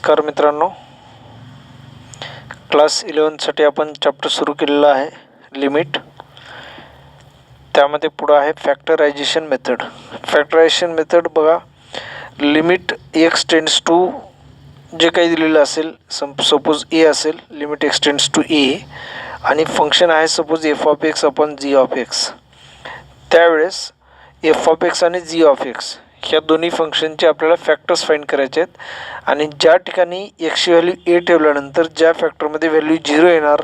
नमस्कार मित्रांनो, क्लास 11साठी आपण चॅप्टर सुरू केलेला आहे लिमिट. त्यामध्ये पुढे आहे फॅक्टरायझेशन मेथड. फॅक्टरायझेशन मेथड बघा, लिमिट एक्स टेंड्स टू जे काही दिलेलं असेल, सपोज ए असेल, limit x tends to A आणि फंक्शन आहे suppose f of x upon g of x. त्यावेळेस एफ ऑफ एक्स आणि जी ऑफ एक्स ह्या दोन्ही फंक्शनचे आपल्याला फॅक्टर्स फाइंड करायचे आहेत. आणि ज्या ठिकाणी एक्सची व्हॅल्यू ए ठेवल्यानंतर ज्या फॅक्टरमध्ये व्हॅल्यू 0 येणार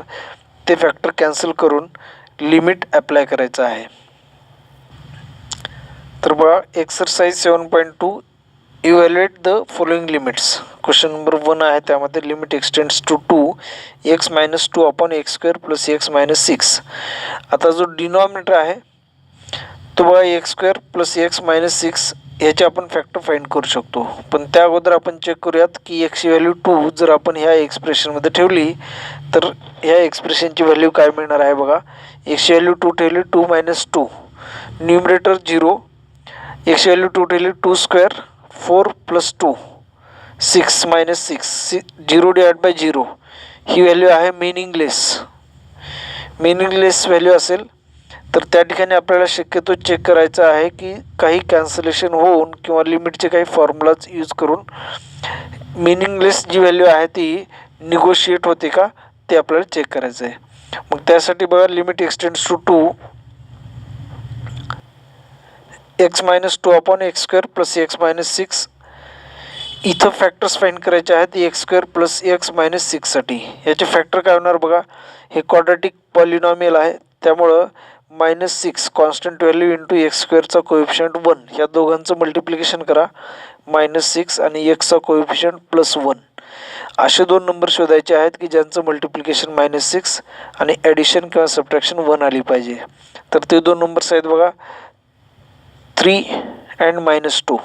ते फॅक्टर कॅन्सल करून लिमिट अप्लाय करायचं आहे. तर बघा, exercise 7.2 evaluate the following limits. Question number 1 आहे, त्यामध्ये limit x tends to 2 x minus 2 upon x square plus x minus 6. आता जो डिनॉमिनेटर आहे तो बघा x square plus x minus 6 ह्याचे आपण फॅक्टर फाइंड करू शकतो. पण त्या अगोदर आपण चेक करूयात की एक्सची व्हॅल्यू 2 जर आपण ह्या एक्सप्रेशनमध्ये ठेवली तर ह्या एक्सप्रेशनची व्हॅल्यू काय मिळणार आहे. बघा, एक्सची व्हॅल्यू 2 ठेवली 2 मायनस 2, न्यूमरेटर 0, एक्सची व्हॅल्यू 2 ठेवली 2 square 4 plus 2 6 minus 6 0 divide by 0. He value आहे मिनिंगलेस व्हॅल्यू असेल तर त्या ठिकाणी आपल्याला शक्यतो चेक करायचं आहे की काही कॅन्सलेशन होऊन किंवा लिमिटचे काही फॉर्म्युलाज यूज करून मिनिंगलेस जी व्हॅल्यू आहे ती निगोशिएट होते का ते आपल्याला चेक करायचं आहे. मग त्यासाठी बघा, limit x tends to 2 x minus 2 upon x square plus x minus 6. इथं फॅक्टर्स फाइंड करायचे आहेत x square plus x minus 6साठी. याचे फॅक्टर काय होणार बघा, हे क्वाड्रॅटिक पॉलिनॉमियल आहे त्यामुळं -6 कॉन्स्टंट व्हॅल्यू इंटू एक्स स्क्वेअरचा कोएफिशियंट 1 ह्या दोघांचं मल्टिप्लिकेशन करा, -6 आणि एक्सचा कोएफिशियंट +1. असे दोन नंबर शोधायचे आहेत की ज्यांचं मल्टिप्लिकेशन -6 आणि ॲडिशन किंवा सबट्रॅक्शन 1 आली पाहिजे. तर ते दोन नंबर्स आहेत बघा, 3 and -2.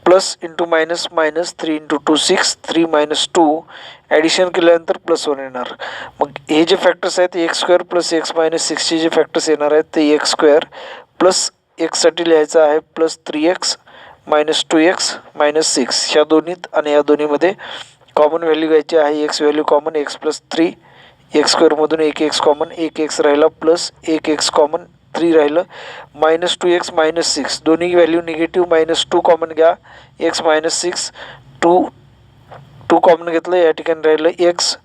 Plus into minus minus 3 into 2 6, 3 minus 2 addition केल्यानंतर +1 येणार. मग हे जे फॅक्टर्स आहेत x square plus x minus 6चे जे फॅक्टर्स येणार आहेत ते एक्स स्क्वेअर प्लस एक्ससाठी लिहायचं आहे +3x मायनस 2x मायनस 6 ह्या दोन्हीत आणि या दोन्हीमध्ये कॉमन व्हॅल्यू घ्यायची आहे. X value common x plus 3, x स्क्वेअरमधून 1x कॉमन, 1x राहिला प्लस 1x कॉमन 3 राहिलं, -2x मायनस 6 दोन्ही व्हॅल्यू निगेटिव्ह, -2 कॉमन घ्या, एक्स मायनस 6 2 कॉमन घेतलं, या ठिकाणी राहिलं एक्स,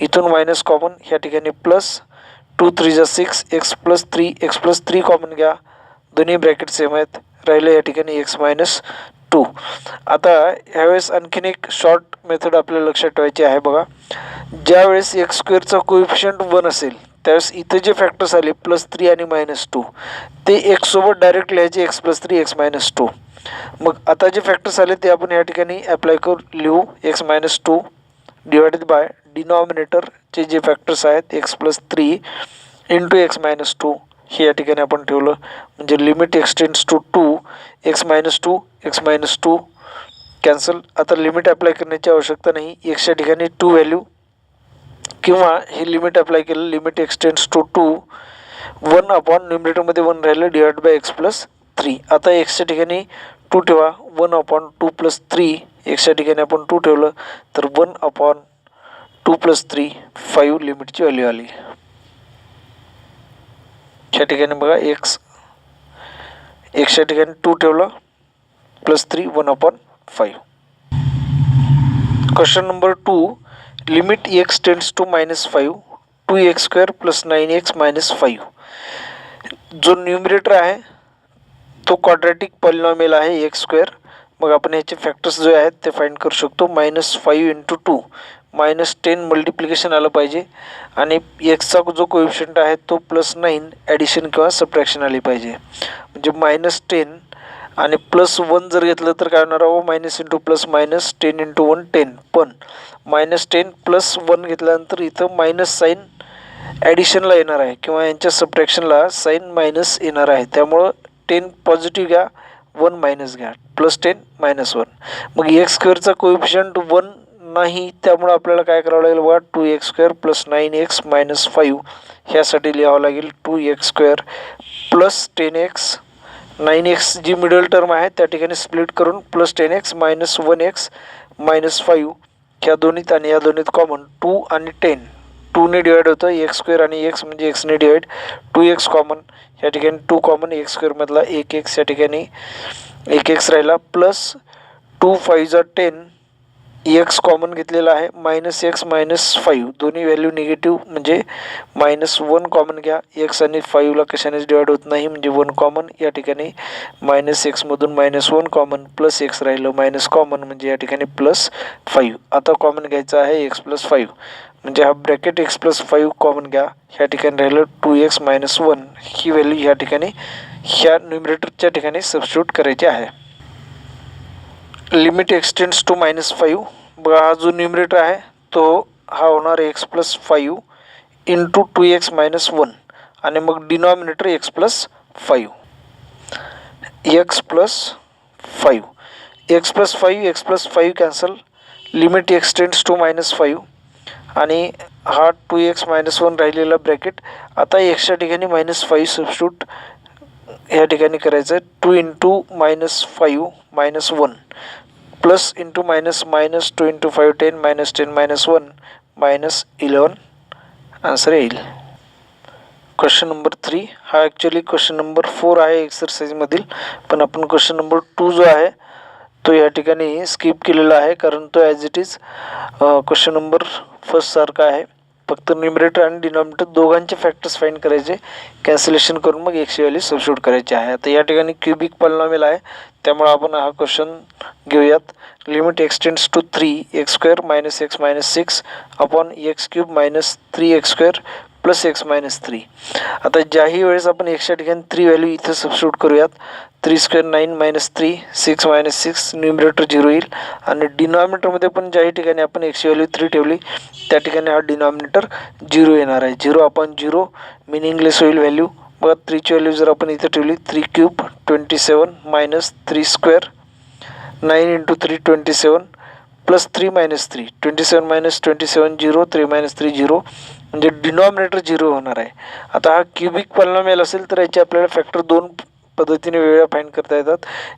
इथून मायनस कॉमन, ह्या ठिकाणी प्लस 2 3 जा 6 x plus 3, x plus 3 common घ्या, दोन्ही ब्रॅकेट सेम आहेत, राहिलं या ठिकाणी एक्स मायनस 2. आता ह्यावेळेस आणखीन एक शॉर्ट मेथड आपल्याला लक्षात ठेवायची आहे. बघा, ज्यावेळेस एक्स स्क्वेअरचा कोएफिशियंट 1 असेल त्यावेळेस इथं जे फॅक्टर्स आले +3 आणि -2 ते एक्स सोबत डायरेक्ट लिहायचे, एक्स प्लस 3 एक्स मायनस 2. मग आता जे फॅक्टर्स आले ते आपण या ठिकाणी अप्लाय करून लिहू, एक्स मायनस 2 डिवायडेड बाय डिनॉमिनेटरचे जे फॅक्टर्स आहेत x plus 3 into x minus 2 हे या ठिकाणी आपण ठेवलं. म्हणजे limit x tends to 2 x minus 2 x minus 2 cancel. आता लिमिट अप्लाय करण्याची आवश्यकता नाही, एक्सच्या ठिकाणी 2 व्हॅल्यू किंवा हे लिमिट अप्लाय केलं, लिमिट एक्सटेंड्स टू 2 1 अपॉन न्यूमरेटरमध्ये 1 राहिलं डिवाइड बाय एक्स प्लस 3. आता एक्सच्या ठिकाणी 2 ठेवा, 1 अपॉन 2 प्लस 3, एक्सच्या ठिकाणी आपण 2 ठेवलं तर 1 अपॉन 2 प्लस 3 5 लिमिटची व्हॅल्यू आली. ह्या ठिकाणी बघा, एक्सच्या ठिकाणी 2 ठेवलं plus 3 1 upon 5. Question number 2, limit x tends to -5 2x square plus 9x minus 5. जो न्यूमरेटर आहे तो क्वाड्रॅटिक पॉलिनॉमियल आहे एक्स स्क्वेअर. मग आपण ह्याचे फॅक्टर्स जे आहेत ते फाइंड करू शकतो. -5 इंटू 2 -10 मल्टिप्लिकेशन आलं पाहिजे आणि एक्सचा जो कोएफिशियंट आहे तो +9 ॲडिशन किंवा सबट्रॅक्शन आली पाहिजे. म्हणजे -10 आणि +1 जर घेतलं तर काय होणार आहे, minus into plus minus 10 into 1 10. पण -10 प्लस 1 घेतल्यानंतर इथं मायनस साईन ॲडिशनला येणार आहे किंवा यांच्या सबट्रॅक्शनला साईन मायनस येणार आहे. त्यामुळं 10 पॉझिटिव्ह घ्या, 1 मायनस घ्या, +10 -1. मग एक्स स्क्वेअरचा कोएफिशियंट 1 नाही, त्यामुळं आपल्याला काय करावं लागेल बघा, 2x square plus 9x minus 5 ह्यासाठी लिहावं लागेल 2x square plus 10x 9x जी मिडल टर्म आहे त्या ठिकाणी स्प्लिट करून +10x -1x -5 ह्या दोन्हीत आणि या दोन्हीत कॉमन 2 आणि 10, 2 ने डिवाइड होतं एक्स स्क्वेअर आणि एक्स म्हणजे एक्सने डिवाइड, 2x कॉमन, या ठिकाणी 2 कॉमन, एक्स स्क्वेअरमधला 1x या ठिकाणी 1x राहिला, प्लस 2 5 जा 10, एक्स कॉमन घेतलेला आहे, मायनस एक्स मायनस 5, दोन्ही व्हॅल्यू निगेटिव्ह म्हणजे -1 कॉमन घ्या, एक्स आणि 5ला कशानेच डिवाइड होत नाही म्हणजे 1 कॉमन, या ठिकाणी मायनस एक्समधून -1 कॉमन, प्लस एक्स राहिलं मायनस कॉमन म्हणजे या ठिकाणी +5. आता कॉमन घ्यायचं आहे x + 5 म्हणजे हा ब्रॅकेट x + 5 कॉमन घ्या, ह्या ठिकाणी राहिलं 2x - 1, ही व्हॅल्यू ह्या ठिकाणी ह्या न्यूमरेटरच्या ठिकाणी सबस्टिट्यूट करायची आहे. लिमिट एक्सटेंड्स टू -5, बघा हा जो न्यूमरेटर आहे तो हा होणार x + 5 इंटू 2x - 1 आणि मग denominator x + 5, x + 5, x + 5, x + 5 cancel, limit x tends to -5 आणि हा 2x - 1 राहिलेला ब्रॅकेट. आता एक्सच्या ठिकाणी -5 सबस्टिट्यूट ह्या ठिकाणी करायचं आहे, 2 into -5 -1 plus into minus minus 2 into 5 10 -10 -1 -11 answer येईल. क्वेश्चन नंबर 3 हा ॲक्च्युली क्वेश्चन नंबर 4 आहे एक्सरसाइजमधील, पण आपण क्वेश्चन नंबर 2 जो आहे तो या ठिकाणी स्किप केलेला आहे कारण तो as it is question number first सारखा आहे. फक्त न्यूमरेटर आणि डिनॉमिनेटर दोघांचे फॅक्टर्स फाइंड करायचे, कॅन्सलेशन करून मग एक्सची व्हॅल्यू सबस्टिट्यूट करायची आहे. आता या ठिकाणी क्युबिक पॉलिनॉमियल आहे त्यामुळे आपण हा क्वेश्चन घेऊयात. Limit x tends to 3x² - x - 6 upon x³ - 3x² + x - 3. आता ज्याही वेळेस आपण एक्सच्या ठिकाणी 3 व्हॅल्यू इथं सबस्टिट्यूट करूयात, 3² 9 - 3 6 - 6 न्यूमरेटर 0 येईल आणि डिनॉमिनेटरमध्ये पण ज्याही ठिकाणी आपण एक्सची व्हॅल्यू 3 ठेवली त्या ठिकाणी हा डिनॉमिनेटर 0 येणार आहे. 0/0 मिनिंगलेस होईल व्हॅल्यू. बघा 3ची व्हॅल्यू जर आपण इथं ठेवली 3³ 27 - 3² 9 × 3 27 प्लस 3 - 3 27 - 27 0 3 - 3 0 म्हणजे डिनॉमिनेटर 0 होणार आहे. आता हा क्युबिक पॉलिनॉमियल असेल तर याचे आपल्याला फॅक्टर 2 पद्धतीने वेगळ्या फाइंड करता येतात.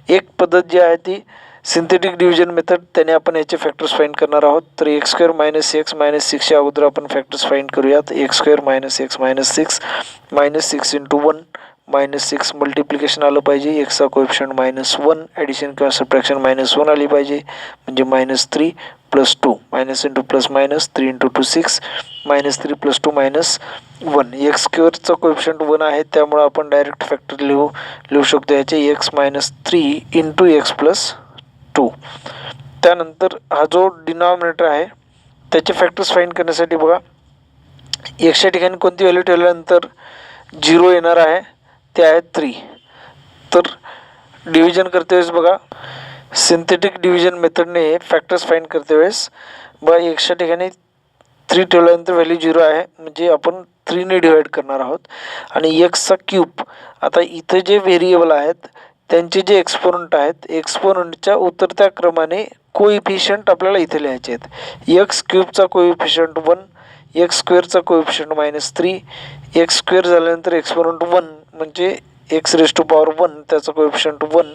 एक पद्धत जी आहे ती सिंथेटिक डिव्हिजन मेथड, त्याने आपण याचे फॅक्टर्स फाइंड करणार आहोत. तर x² - x - 6च्या अगोदर आपण फॅक्टर्स फाइंड करूयात. x² - x - 6 -6 × 1 -6 मल्टिप्लिकेशन आलं पाहिजे, एक्सचा कोएफिशियंट -1, ॲडिशन किंवा सबट्रॅक्शन -1 आली पाहिजे म्हणजे -3 + 2 -× +- 3 × 2 6 -3 + 2 -1. x² कोएफिशियंट 1 आहे त्यामुळे आपण डायरेक्ट फॅक्टर लिहू शकतो याचे x - 3 × x + 2. त्यानंतर हा जो डिनॉमिनेटर आहे त्याचे फॅक्टर्स फाइंड करण्यासाठी बघा एक्सच्या ठिकाणी कोणती व्हॅल्यू ठेवल्यानंतर 0 येणार आहे ते आहे 3. तर डिव्हिजन करते वेळेस बघा सिंथेटिक डिव्हिजन मेथडने फॅक्टर्स फाइंड करते वेळेस बघा एक्सच्या ठिकाणी 3 ठेवल्यानंतर व्हॅल्यू 0 आहे म्हणजे आपण 3 ने डिवाइड करणार आहोत आणि एक्सचा क्यूब. आता इथे जे व्हेरिएबल आहेत त्यांचे जे एक्सपोनंट आहेत, एक्सपोनंटच्या उतरत्या क्रमाने कोइफिशियंट आपल्याला इथे लिहायचे आहेत. x³ coefficient 1, x² coefficient -3, x² झाल्यानंतर एक्सपोनंट 1 म्हणजे x⁻1 त्याचा कोइफिशियंट 1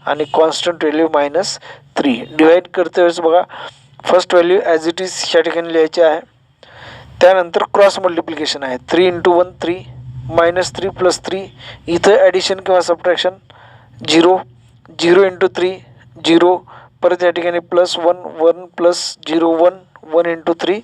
आणि कॉन्स्टंट व्हॅल्यू -3. डिवाइड करते वेळेस बघा first value as it is या ठिकाणी लिहायची आहे. त्यानंतर क्रॉस मल्टिप्लिकेशन आहे 3 × 1 3 -3 + 3 इथं ॲडिशन किंवा सबट्रॅक्शन 0 0 × 3 0 परत या ठिकाणी +1 1 + 0 1 1 × 3